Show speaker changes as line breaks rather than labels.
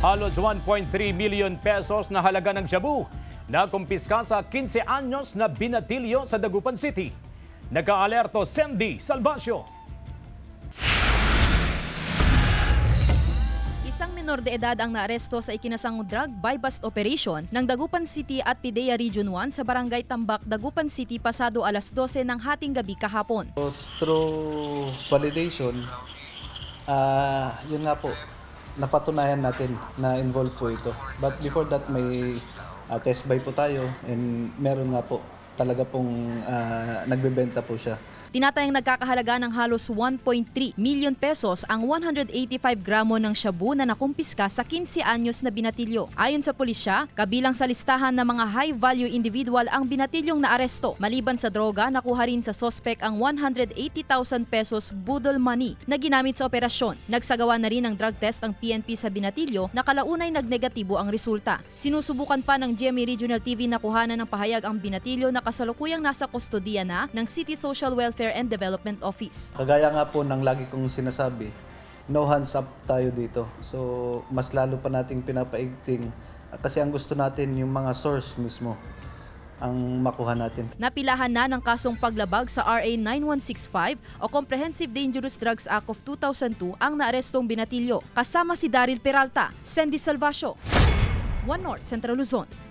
Halos 1.3 million pesos na halaga ng shabu na kumpiska sa 15 anyos na binatilyo sa Dagupan City. Nag-aalerto Sandy Salvacio.
Isang minor de edad ang naaresto sa ikinasang drug buy-bust operation ng Dagupan City at PIDEA Region 1 sa Barangay Tambak, Dagupan City pasado alas 12 ng hating gabi kahapon.
Through validation, yun nga po, napatunayan natin na involved po ito. But before that, may test buy po tayo and meron nga po talaga pong nagbebenta po siya.
Tinatayang nagkakahalaga ng halos 1.3 million pesos ang 185 gramo ng shabu na nakumpiska sa 15 anyos na binatilyo. Ayon sa pulisya, kabilang sa listahan ng mga high-value individual ang binatilyong naaresto. Maliban sa droga, nakuha rin sa sospek ang 180,000 pesos budol money na ginamit sa operasyon. Nagsagawa na rin ng drug test ang PNP sa binatilyo na kalaunay nagnegatibo ang resulta. Sinusubukan pa ng GMA Regional TV na kuhanan ng pahayag ang binatilyo na kasalukuyang nasa kustodiya na ng City Social Welfare and Development Office.
Kagaya nga po ng lagi kong sinasabi, no hands up tayo dito. So mas lalo pa nating pinapaigting kasi ang gusto natin yung mga source mismo ang makuha natin.
Napilahan na ng kasong paglabag sa RA 9165 o Comprehensive Dangerous Drugs Act of 2002 ang naarestong binatilyo. Kasama si Daryl Peralta, Sandy Salvacio, One North, Central Luzon.